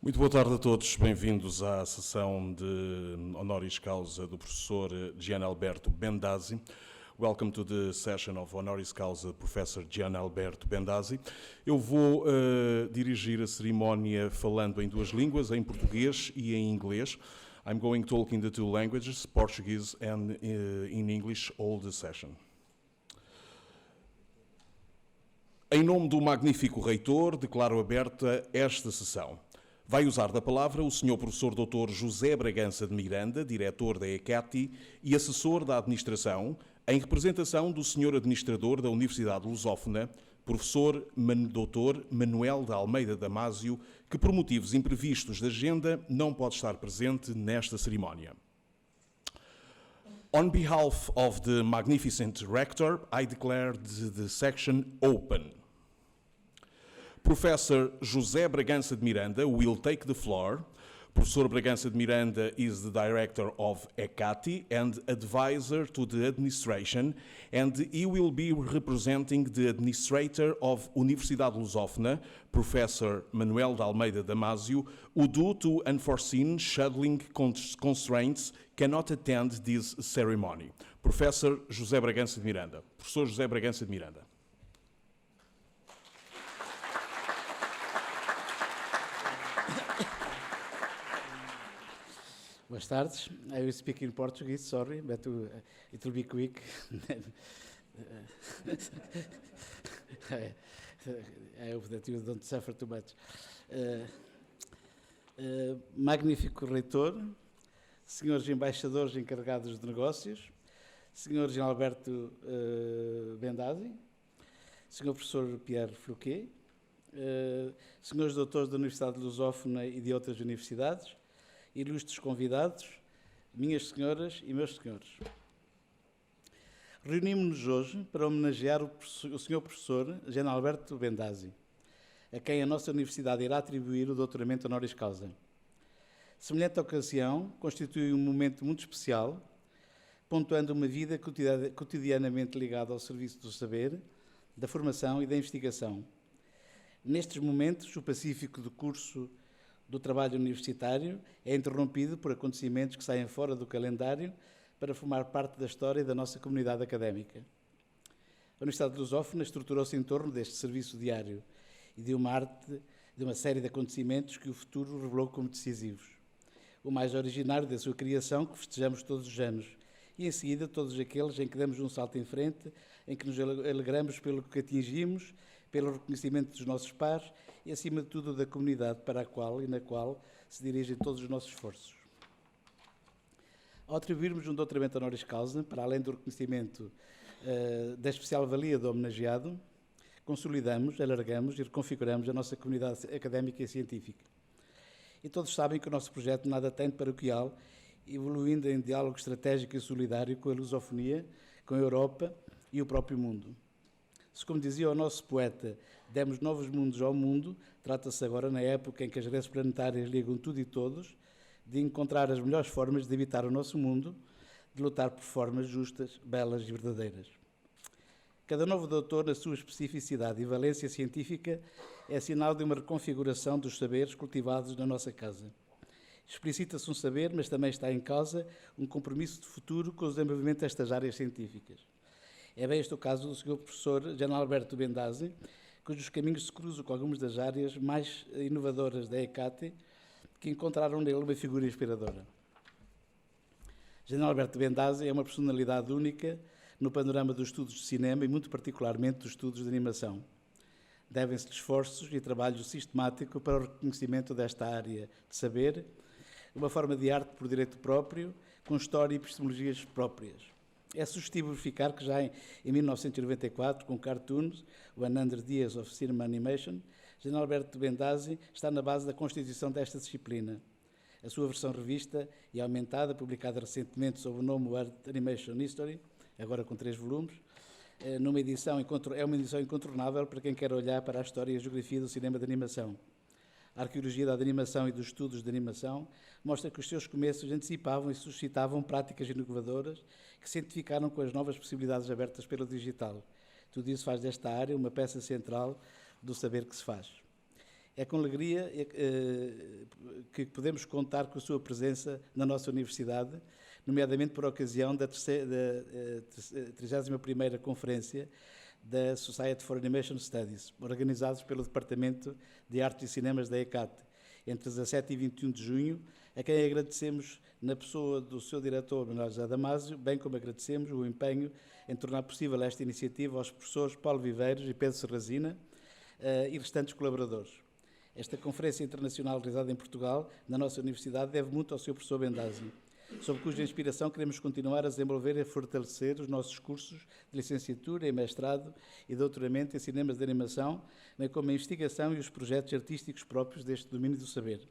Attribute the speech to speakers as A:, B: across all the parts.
A: Muito boa tarde a todos, bem-vindos à sessão de Honoris Causa do professor Giannalberto Bendazzi. Welcome to the session of Honoris Causa, Professor Giannalberto Bendazzi. Eu vou dirigir a cerimónia falando em duas línguas, em português e em inglês. I'm going to talk in the two languages, Portuguese and in English, all the session. Em nome do magnífico reitor, declaro aberta esta sessão. Vai usar da palavra o Sr. Professor Dr. José Bragança de Miranda, diretor da ECATI e assessor da administração, em representação do Sr. Administrador da Universidade Lusófona, Professor Dr. Manuel de Almeida Damásio, que por motivos imprevistos da agenda não pode estar presente nesta cerimónia. On behalf of the magnificent rector, I declare the section open. Professor José Bragança de Miranda will take the floor. Professor Bragança de Miranda is the director of ECATI and advisor to the administration, and he will be representing the administrator of Universidade Lusófona, Professor Manuel de Almeida Damásio, who due to unforeseen scheduling constraints cannot attend this ceremony. Professor José Bragança de Miranda. Professor José Bragança de Miranda.
B: Boas tardes. I will speak in Portuguese, sorry, but it will be quick. I hope that you don't suffer too much. Magnífico reitor, senhores embaixadores encarregados de negócios, senhor Giannalberto Bendazzi, senhor professor Pierre Floquet, senhores doutores da Universidade Lusófona e de outras universidades, ilustres convidados, minhas senhoras e meus senhores. Reunimos-nos hoje para homenagear o senhor professor Giannalberto Bendazzi, a quem a nossa universidade irá atribuir o doutoramento Honoris Causa. Semelhante ocasião constitui um momento muito especial, pontuando uma vida cotidianamente ligada ao serviço do saber, da formação e da investigação. Nestes momentos, o pacífico do curso do trabalho universitário é interrompido por acontecimentos que saem fora do calendário para formar parte da história da nossa comunidade académica. A Universidade Lusófona estruturou-se em torno deste serviço diário e de uma série de acontecimentos que o futuro revelou como decisivos. O mais originário da sua criação, que festejamos todos os anos, e em seguida todos aqueles em que damos um salto em frente, em que nos alegramos pelo que atingimos, pelo reconhecimento dos nossos pares e, acima de tudo, da comunidade para a qual e na qual se dirigem todos os nossos esforços. Ao atribuirmos um doutoramento Honoris Causa, para além do reconhecimento da especial valia do homenageado, consolidamos, alargamos e reconfiguramos a nossa comunidade académica e científica. E todos sabem que o nosso projeto nada tem de paroquial, evoluindo em diálogo estratégico e solidário com a lusofonia, com a Europa e o próprio mundo. Se, como dizia o nosso poeta, demos novos mundos ao mundo, trata-se agora, na época em que as redes planetárias ligam tudo e todos, de encontrar as melhores formas de habitar o nosso mundo, de lutar por formas justas, belas e verdadeiras. Cada novo doutor, na sua especificidade e valência científica, é sinal de uma reconfiguração dos saberes cultivados na nossa casa. Explicita-se um saber, mas também está em causa um compromisso de futuro com o desenvolvimento destas áreas científicas. É bem este o caso do Sr. Professor Giannalberto Bendazzi, cujos caminhos se cruzam com algumas das áreas mais inovadoras da ECATI, que encontraram nele uma figura inspiradora. Giannalberto Bendazzi é uma personalidade única no panorama dos estudos de cinema e, muito particularmente, dos estudos de animação. Devem-se esforços e trabalho sistemático para o reconhecimento desta área de saber, uma forma de arte por direito próprio, com história e epistemologias próprias. É sugestivo verificar que já em 1994, com Cartoons, 100 Years of Cinema Animation, Giannalberto Bendazzi está na base da constituição desta disciplina. A sua versão revista e aumentada, publicada recentemente sob o nome World Animation History, agora com 3 volumes, é uma edição incontornável para quem quer olhar para a história e a geografia do cinema de animação. A arqueologia da animação e dos estudos de animação mostra que os seus começos antecipavam e suscitavam práticas inovadoras que se identificaram com as novas possibilidades abertas pelo digital. Tudo isso faz desta área uma peça central do saber que se faz. É com alegria que podemos contar com a sua presença na nossa universidade, nomeadamente por ocasião da 31ª Conferência da Society for Animation Studies, organizados pelo Departamento de Artes e Cinemas da ECAT, entre 17 e 21 de junho, a quem agradecemos na pessoa do seu diretor, Manuel José Damasio, bem como agradecemos o empenho em tornar possível esta iniciativa aos professores Paulo Viveiros e Pedro Serrazina e restantes colaboradores. Esta conferência internacional realizada em Portugal, na nossa universidade, deve muito ao seu professor Bendazzi, sob cuja inspiração queremos continuar a desenvolver e a fortalecer os nossos cursos de licenciatura e mestrado e doutoramento em cinemas de animação, bem como a investigação e os projetos artísticos próprios deste domínio do saber.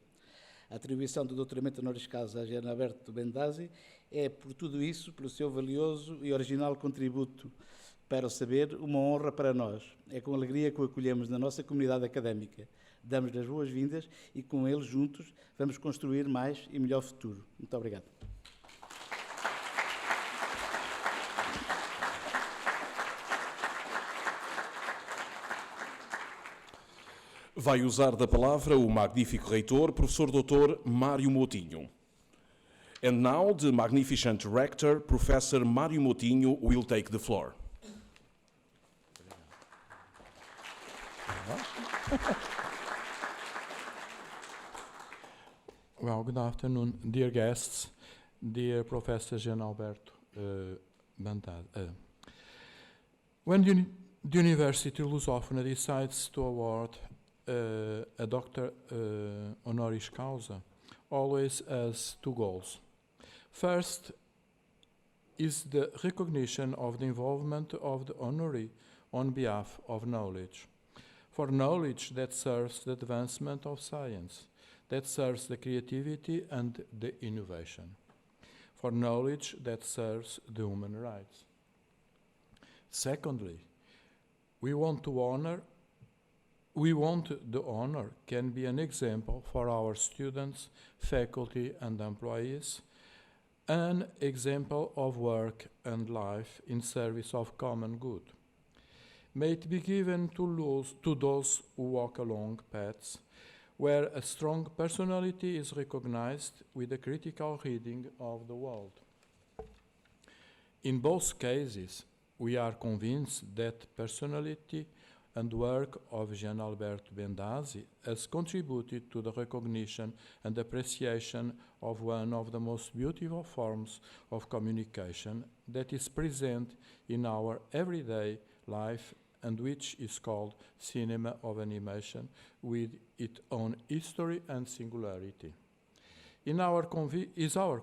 B: A atribuição do doutoramento Honoris Causa a Giannalberto Bendazzi é, por tudo isso, pelo seu valioso e original contributo para o saber, uma honra para nós. É com alegria que o acolhemos na nossa comunidade académica. Damos-lhe as boas-vindas e, com ele juntos, vamos construir mais e melhor futuro. Muito obrigado.
A: Vai usar da palavra o magnífico reitor, professor Dr. Mário Moutinho. And now the magnificent rector, Professor Mário Moutinho, will take the floor.
C: Well, good afternoon, dear guests, dear Professor Giannalberto Bendazzi. When the University Lusófona decides to award a Doctor Honoris Causa, always has two goals. First is the recognition of the involvement of the honoree on behalf of knowledge, for knowledge that serves the advancement of science, that serves the creativity and the innovation, for knowledge that serves the human rights. Secondly, we want the honor can be an example for our students, faculty and employees, an example of work and life in service of common good. May it be given to those who walk along paths where a strong personality is recognized with a critical reading of the world. In both cases, we are convinced that personality and work of Giannalberto Bendazzi has contributed to the recognition and appreciation of one of the most beautiful forms of communication that is present in our everyday life and which is called cinema of animation, with its own history and singularity. It is our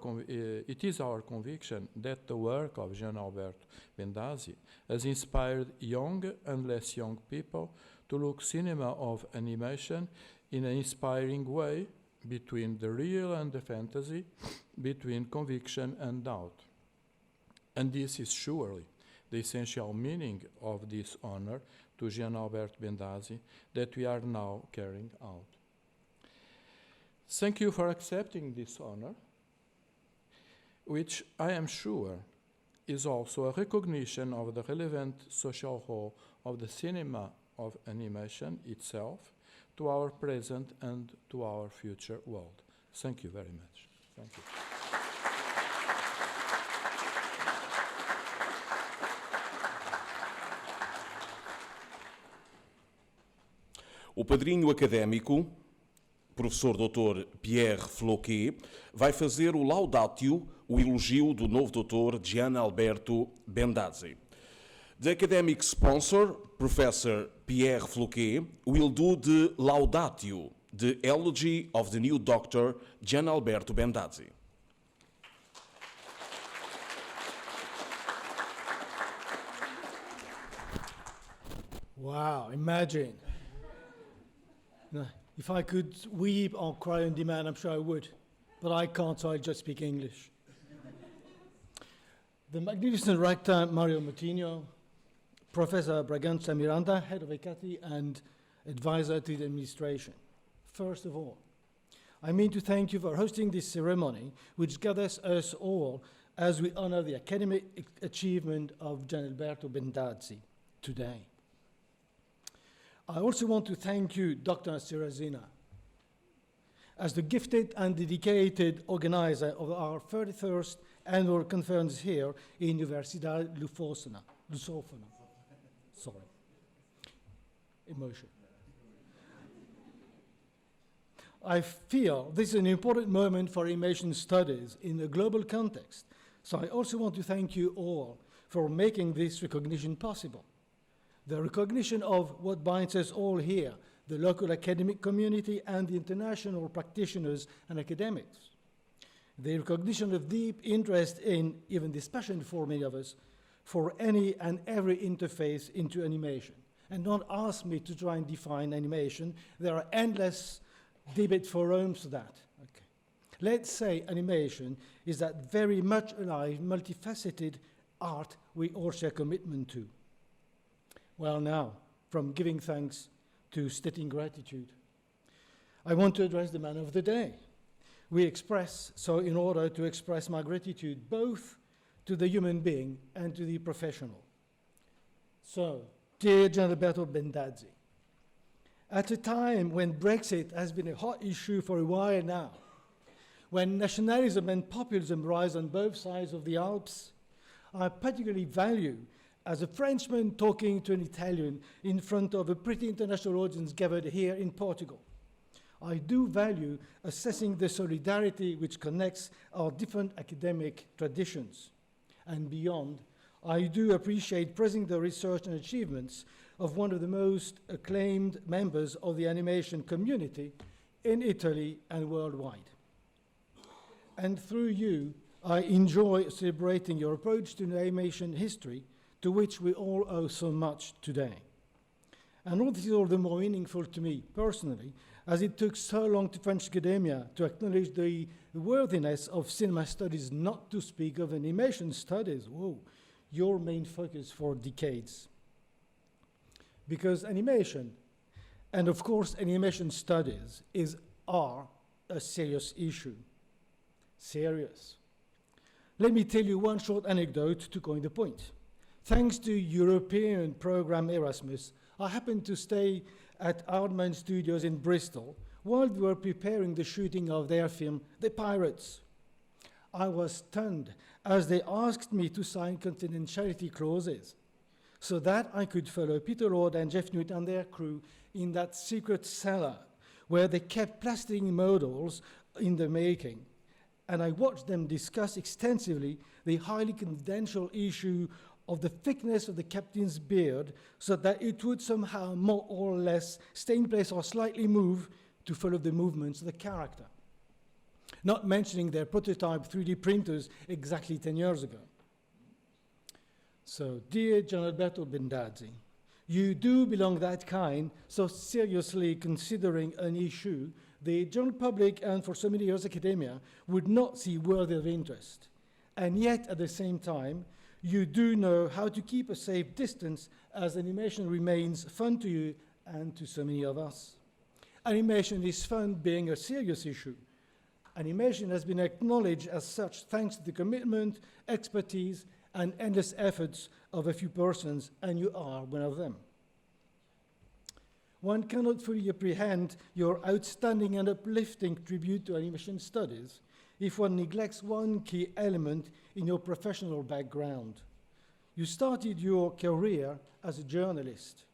C: conviction that the work of Giannalberto Bendazzi has inspired young and less young people to look cinema of animation in an inspiring way, between the real and the fantasy, between conviction and doubt. And this is surely the essential meaning of this honor to Giannalberto Bendazzi that we are now carrying out. Thank you for accepting this honor, which I am sure is also a recognition of the relevant social role of the cinema of animation itself to our present and to our future world. Thank you very much. Thank you.
A: O padrinho académico, professor Dr. Pierre Floquet, vai fazer o laudatio, o elogio do novo Dr. Giannalberto Bendazzi. The academic sponsor, Professor Pierre Floquet, will do the laudatio, the elegy of the new Dr. Giannalberto Bendazzi.
D: Wow, imagine. No, if I could weep or cry on demand, I'm sure I would. But I can't, so I just speak English. The magnificent rector, Mario Moutinho, Professor Braganza Miranda, head of ECATI and advisor to the administration. First of all, I mean to thank you for hosting this ceremony, which gathers us all as we honor the academic achievement of Giannalberto Bendazzi today. I also want to thank you, Dr. Sirazina, as the gifted and dedicated organizer of our 31st annual conference here in Universidade Lusófona. Sorry. Emotion. I feel this is an important moment for animation studies in a global context, so I also want to thank you all for making this recognition possible. The recognition of what binds us all here, the local academic community and the international practitioners and academics. The recognition of deep interest in, even this passion for many of us, for any and every interface into animation. And don't ask me to try and define animation. There are endless debate forums for that. Okay. Let's say animation is that very much alive, multifaceted art we all share commitment to. Well now, from giving thanks to stating gratitude, I want to address the man of the day. So in order to express my gratitude both to the human being and to the professional. So, dear Giannalberto Bendazzi, at a time when Brexit has been a hot issue for a while now, when nationalism and populism rise on both sides of the Alps, I particularly value, as a Frenchman talking to an Italian in front of a pretty international audience gathered here in Portugal, I do value assessing the solidarity which connects our different academic traditions. And beyond, I do appreciate praising the research and achievements of one of the most acclaimed members of the animation community in Italy and worldwide. And through you, I enjoy celebrating your approach to animation history, to which we all owe so much today. And all this is all the more meaningful to me personally, as it took so long to French academia to acknowledge the worthiness of cinema studies, not to speak of animation studies. Whoa, your main focus for decades. Because animation, and of course animation studies, are a serious issue. Serious. Let me tell you one short anecdote to coin the point. Thanks to European program Erasmus, I happened to stay at Aardman Studios in Bristol while we were preparing the shooting of their film, The Pirates. I was stunned as they asked me to sign confidentiality clauses so that I could follow Peter Lord and Jeff Newt and their crew in that secret cellar where they kept plastic models in the making. And I watched them discuss extensively the highly confidential issue of the thickness of the captain's beard so that it would somehow more or less stay in place or slightly move to follow the movements of the character. Not mentioning their prototype 3D printers exactly 10 years ago. So, dear Giannalberto Bendazzi, you do belong that kind, so seriously considering an issue the general public and for so many years academia would not see worthy of interest. And yet, at the same time, you do know how to keep a safe distance as animation remains fun to you and to so many of us. Animation is fun being a serious issue. Animation has been acknowledged as such thanks to the commitment, expertise, and endless efforts of a few persons, and you are one of them. One cannot fully apprehend your outstanding and uplifting tribute to animation studies if one neglects one key element in your professional background. You started your career as a journalist.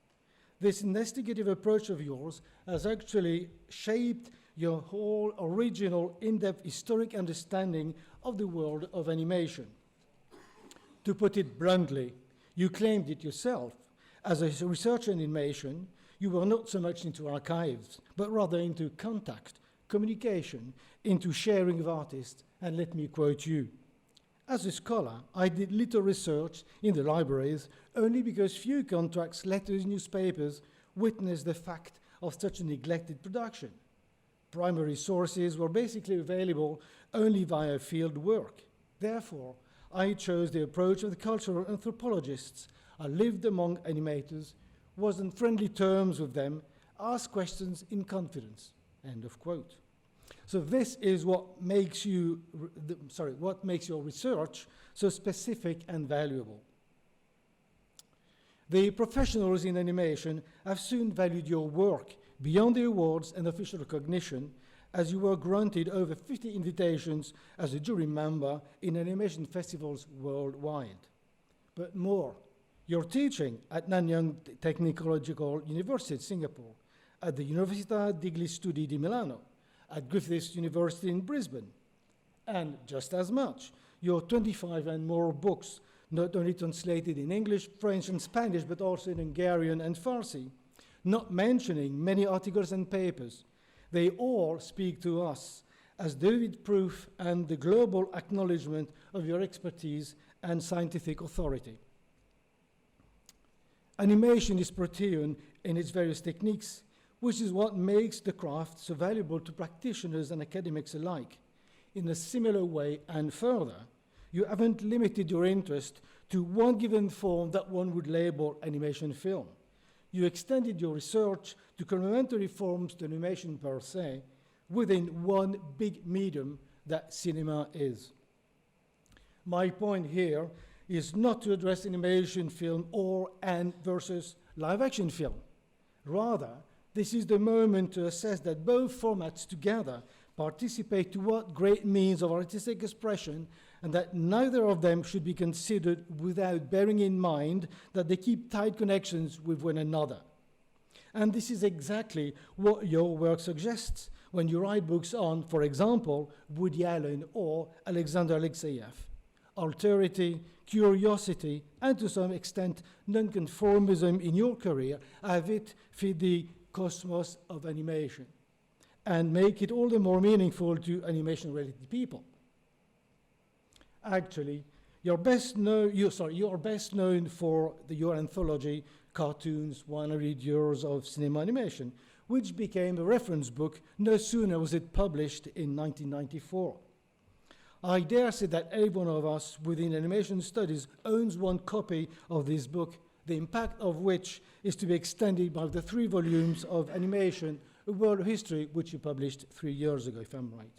D: This investigative approach of yours has actually shaped your whole original in-depth historic understanding of the world of animation. To put it bluntly, you claimed it yourself. As a researcher in animation, you were not so much into archives, but rather into contact, communication, into sharing of artists, and let me quote you. As a scholar, I did little research in the libraries only because few contracts, letters, newspapers witnessed the fact of such a neglected production. Primary sources were basically available only via field work. Therefore, I chose the approach of the cultural anthropologists. I lived among animators, was on friendly terms with them, asked questions in confidence. End of quote. So this is what makes your research so specific and valuable. The professionals in animation have soon valued your work beyond the awards and official recognition, as you were granted over 50 invitations as a jury member in animation festivals worldwide. But more, your teaching at Nanyang Technological University, Singapore, at the Università degli Studi di Milano, at Griffiths University in Brisbane, and just as much, your 25 and more books, not only translated in English, French, and Spanish, but also in Hungarian and Farsi, not mentioning many articles and papers. They all speak to us as vivid proof and the global acknowledgement of your expertise and scientific authority. Animation is Protean in its various techniques, which is what makes the craft so valuable to practitioners and academics alike. In a similar way and further, you haven't limited your interest to one given form that one would label animation film. You extended your research to complementary forms to animation per se, within one big medium that cinema is. My point here is not to address animation film or and versus live action film. Rather, this is the moment to assess that both formats together participate to what great means of artistic expression, and that neither of them should be considered without bearing in mind that they keep tight connections with one another. And this is exactly what your work suggests when you write books on, for example, Woody Allen or Alexander Alexeyev. Alterity, curiosity, and to some extent nonconformism in your career have it feed the cosmos of animation and make it all the more meaningful to animation-related people. Actually, you're best known for your anthology, Cartoons, 100 Years of Cinema Animation, which became a reference book no sooner was it published in 1994. I dare say that every one of us within animation studies owns one copy of this book, the impact of which is to be extended by the 3 volumes of Animation, A World of History, which you published 3 years ago, if I'm right.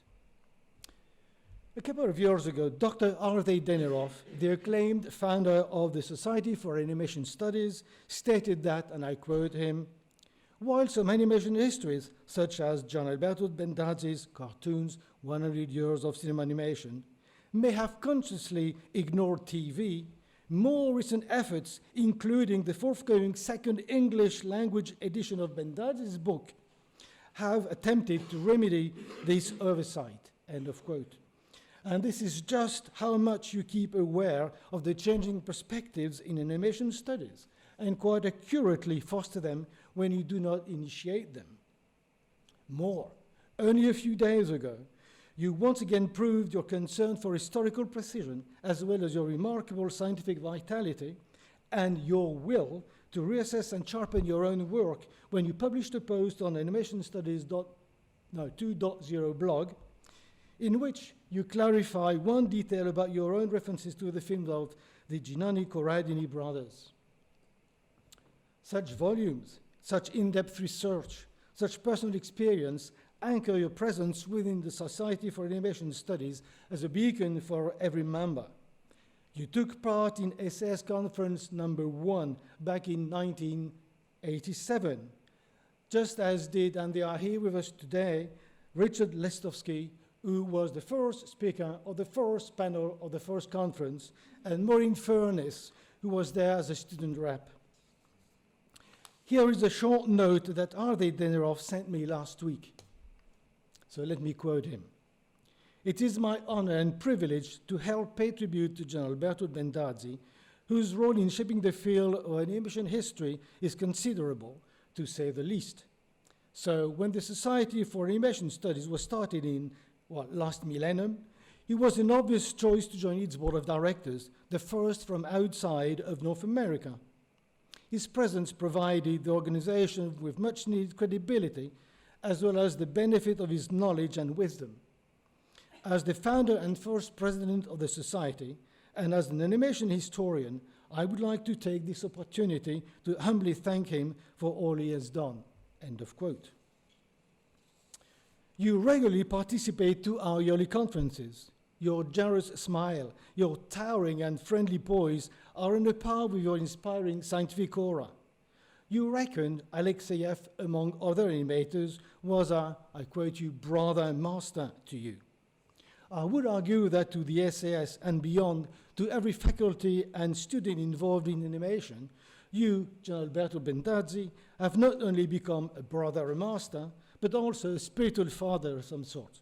D: A couple of years ago, Dr. Ardei Denerov, the acclaimed founder of the Society for Animation Studies, stated that, and I quote him, "While some animation histories, such as Giannalberto Bendazzi's Cartoons, 100 Years of Cinema Animation, may have consciously ignored TV, more recent efforts, including the forthcoming second English language edition of Bendazzi's book, have attempted to remedy this oversight," end of quote. And this is just how much you keep aware of the changing perspectives in animation studies, and quite accurately foster them when you do not initiate them. More, only a few days ago, you once again proved your concern for historical precision, as well as your remarkable scientific vitality, and your will to reassess and sharpen your own work when you published a post on Animation Studies 2.0 blog, in which you clarify one detail about your own references to the films of the Giannini Corradini brothers. Such volumes, such in-depth research, such personal experience anchor your presence within the Society for Animation Studies as a beacon for every member. You took part in SAS Conference number 1 back in 1987, just as did, and they are here with us today, Richard Lestovsky, who was the first speaker of the first panel of the first conference, and Maureen Furness, who was there as a student rep. Here is a short note that Ardei Denerov sent me last week. So let me quote him. "It is my honor and privilege to help pay tribute to Giannalberto Bendazzi, whose role in shaping the field of animation history is considerable, to say the least. So when the Society for Animation Studies was started in last millennium, it was an obvious choice to join its board of directors, the first from outside of North America. His presence provided the organization with much needed credibility, as well as the benefit of his knowledge and wisdom. As the founder and first president of the Society, and as an animation historian, I would like to take this opportunity to humbly thank him for all he has done," end of quote. You regularly participate to our yearly conferences. Your generous smile, your towering and friendly poise are on a par with your inspiring scientific aura. You reckon Alexeyev, among other animators, was a, I quote you, brother and master to you. I would argue that to the SAS and beyond, to every faculty and student involved in animation, you, Giannalberto Bendazzi, have not only become a brother and master, but also a spiritual father of some sort.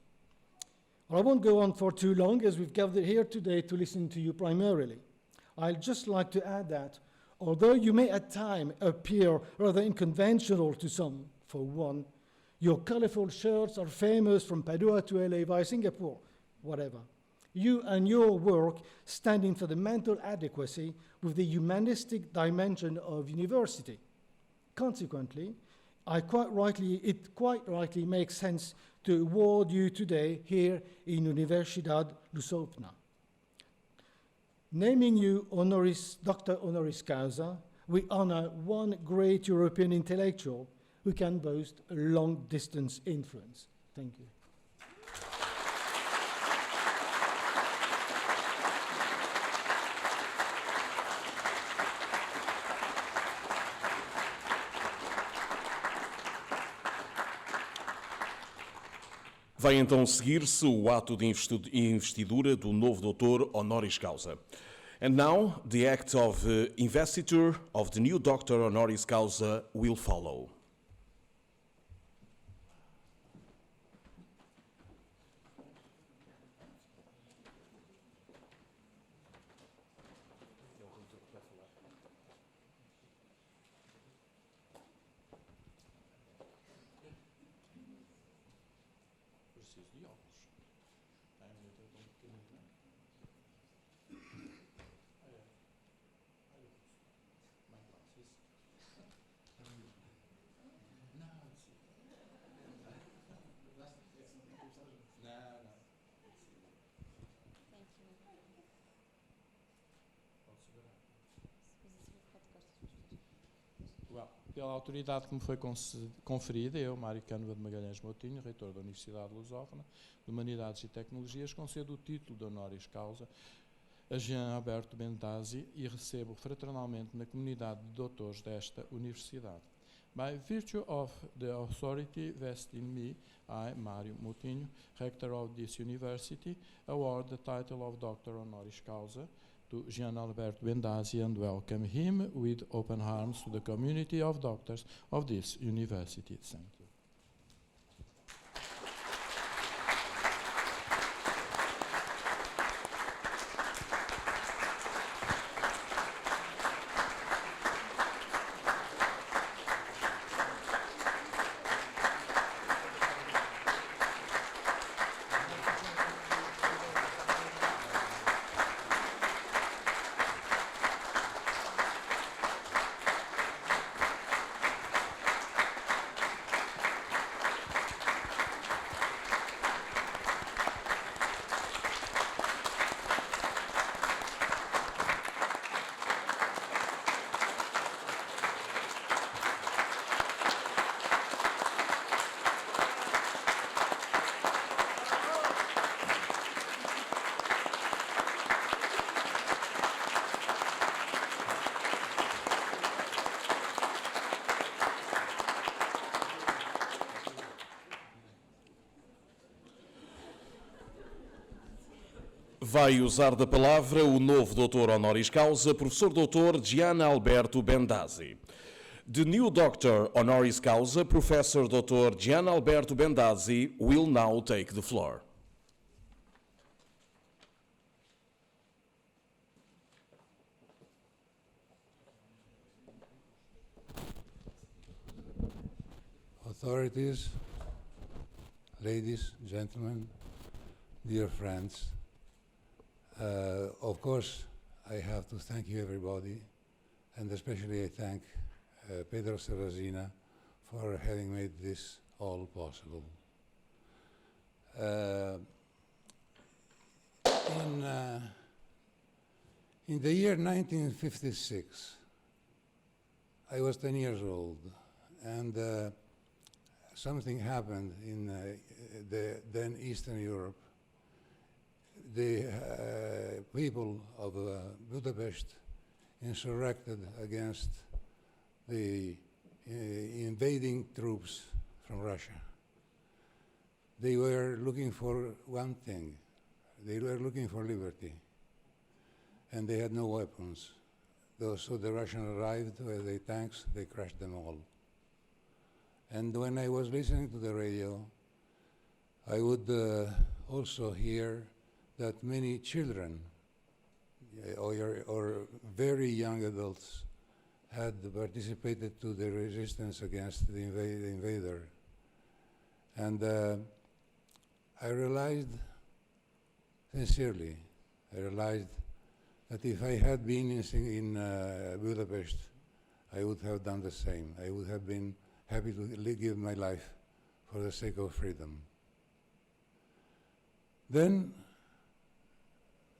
D: Well, I won't go on for too long, as we've gathered here today to listen to you primarily. I'd just like to add that, although you may at times appear rather unconventional to some, for one, your colorful shirts are famous from Padua to LA via Singapore, whatever. You and your work standing for the mental adequacy with the humanistic dimension of university. Consequently, it quite rightly makes sense to award you today here in Universidade Lusófona. Naming you Dr. Honoris Causa, we honor one great European intellectual who can boast a long-distance influence. Thank you.
A: Vai então seguir-se o ato de investidura do novo doutor Honoris Causa. And now, the act of investiture of the new Doctor Honoris Causa will follow.
C: Pela autoridade que me foi conferida, eu, Mário Cânova de Magalhães Moutinho, reitor da Universidade Lusófona de Humanidades e Tecnologias, concedo o título de Honoris Causa a Giannalberto Bendazzi e recebo fraternalmente na comunidade de doutores desta universidade. By virtue of the authority vested in me, I, Mário Moutinho, rector of this university, award the title of Doctor Honoris Causa to Giannalberto Bendazzi and welcome him with open arms to the community of doctors of this university. Thank you.
A: Vai usar da palavra o novo doutor Honoris Causa, professor doutor Giannalberto Bendazzi. The new doctor Honoris Causa, Professor Dr. Giannalberto Bendazzi, will now take the floor.
E: Authorities, ladies, gentlemen, dear friends, of course, I have to thank you, everybody, and especially I thank Pedro Serrazina for having made this all possible. In the year 1956, I was 10 years old, and something happened in the then Eastern Europe. The people of Budapest insurrected against the invading troops from Russia. They were looking for one thing. They were looking for liberty. And they had no weapons. So the Russians arrived with their tanks, they crushed them all. And when I was listening to the radio, I would also hear that many children or very young adults had participated to the resistance against the invader. And I realized, sincerely, that if I had been in Budapest, I would have done the same. I would have been happy to give my life for the sake of freedom. Then,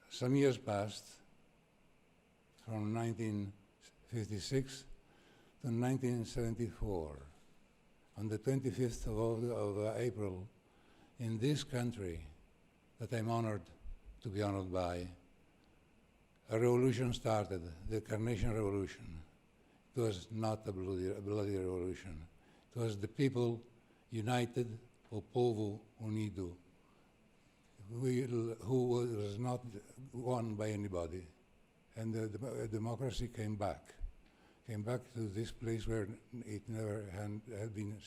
E: some years passed, from 1956 to 1974. On the 25th of April, in this country that I'm honored to be honored by, a revolution started, the Carnation Revolution. It was not a bloody revolution. It was the people united, o povo unido, who was not won by anybody. And the democracy came back to this place where it never had been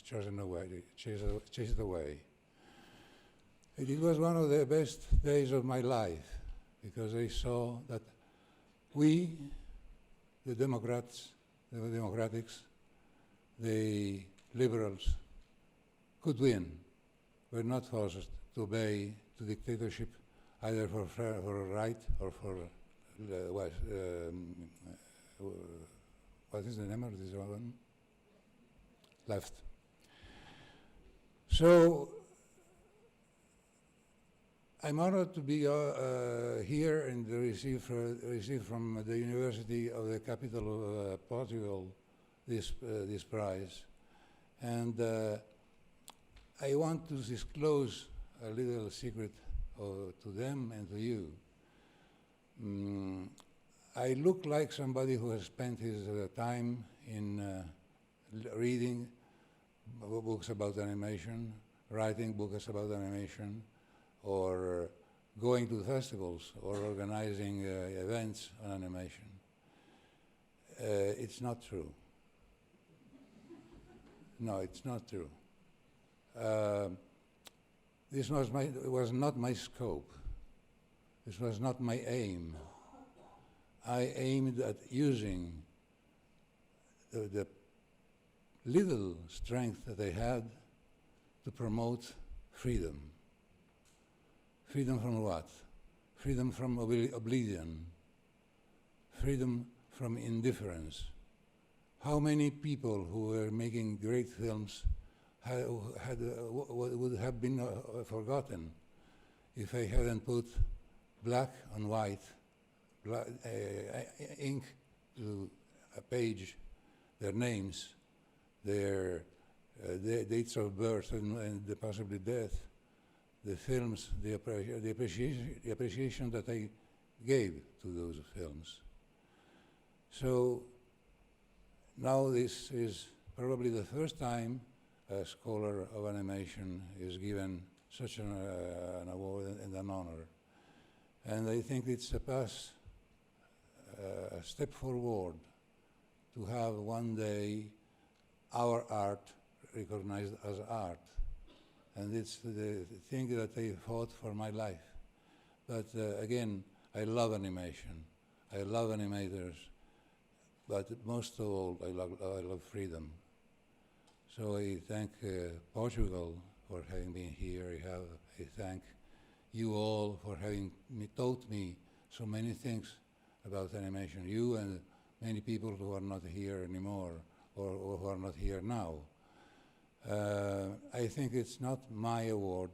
E: chased away. It was one of the best days of my life, because I saw that we, the Democrats, the Democratics, the liberals, could win. We're not forced to obey to dictatorship, either for right or for what is the name of this one? Left. So I'm honored to be here and receive from the University of the capital of Portugal this prize. And I want to disclose a little secret to them and to you. I look like somebody who has spent his time in reading books about animation, writing books about animation, or going to festivals or organizing events on animation. It's not true. No, it's not true. This was not my scope. This was not my aim. I aimed at using the little strength that I had to promote freedom. Freedom from what? Freedom from oblivion. Freedom from indifference. How many people who were making great films would have been forgotten if I hadn't put black on white, ink to a page, their names, their dates of birth and possibly death, the films, the appreciation that I gave to those films. So now this is probably the first time a scholar of animation is given such an award and an honor. And I think it's a step forward to have one day our art recognized as art. And it's the thing that I fought for my life. But again, I love animation. I love animators. But most of all, I love freedom. So I thank Portugal for having been here. I thank you all for having taught me so many things about animation. You and many people who are not here anymore or who are not here now. I think it's not my award,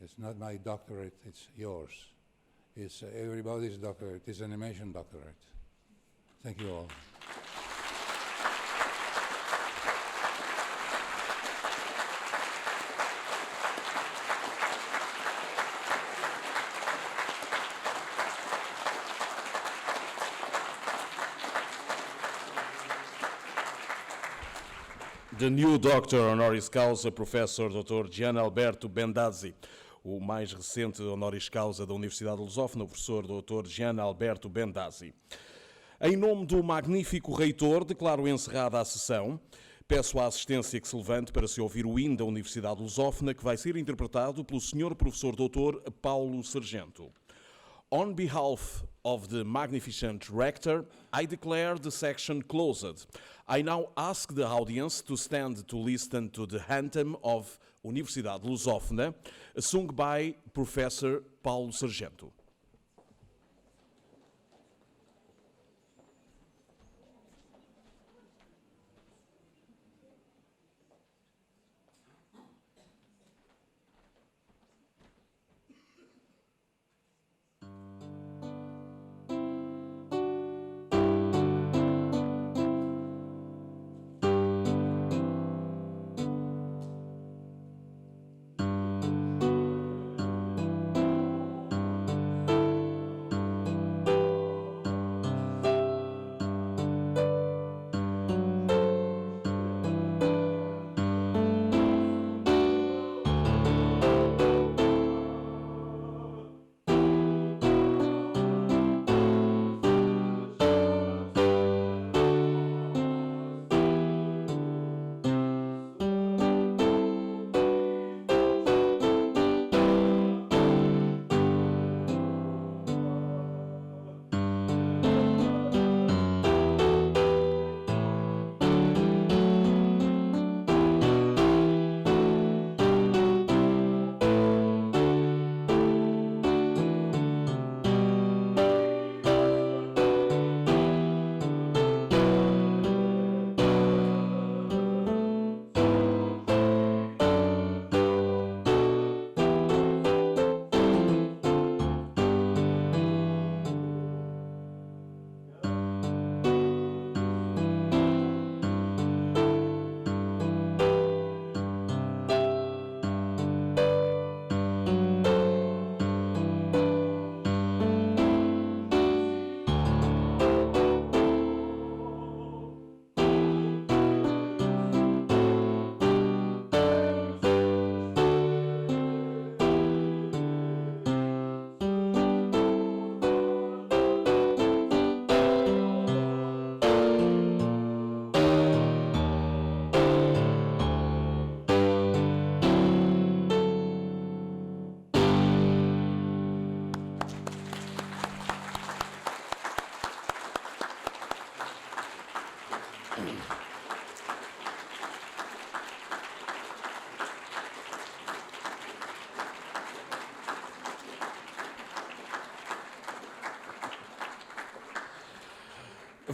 E: it's not my doctorate, it's yours. It's everybody's doctorate, it's animation doctorate. Thank you all.
A: the new Doctor Honoris Causa, Professor Dr. Giannalberto Bendazzi. O mais recente Honoris Causa da Universidade Lusófona, o professor Dr. Giannalberto Bendazzi. Em nome do magnífico reitor, declaro encerrada a sessão. Peço à assistência que se levante para se ouvir o hino da Universidade Lusófona, que vai ser interpretado pelo Sr. Professor Dr. Paulo Sargento. On behalf of the magnificent rector, I declare the section closed. I now ask the audience to stand to listen to the anthem of Universidade Lusófona, sung by Professor Paulo Sargento.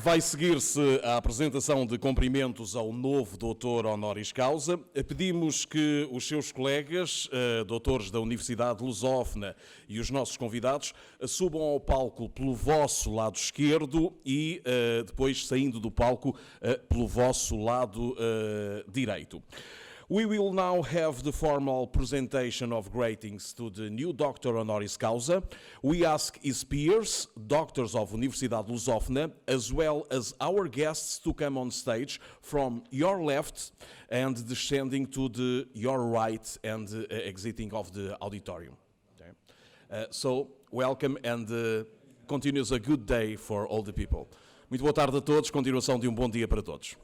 A: Vai seguir-se a apresentação de cumprimentos ao novo Doutor Honoris Causa. Pedimos que os seus colegas, doutores da Universidade Lusófona e os nossos convidados, subam ao palco pelo vosso lado esquerdo e depois, saindo do palco, pelo vosso lado direito. We will now have the formal presentation of greetings to the new Doctor Honoris Causa. We ask his peers, doctors of Universidade Lusófona, as well as our guests to come on stage from your left and descending to your right and exiting of the auditorium. Okay. So, welcome and continues a good day for all the people. Muito boa tarde a todos, continuação de um bom dia para todos.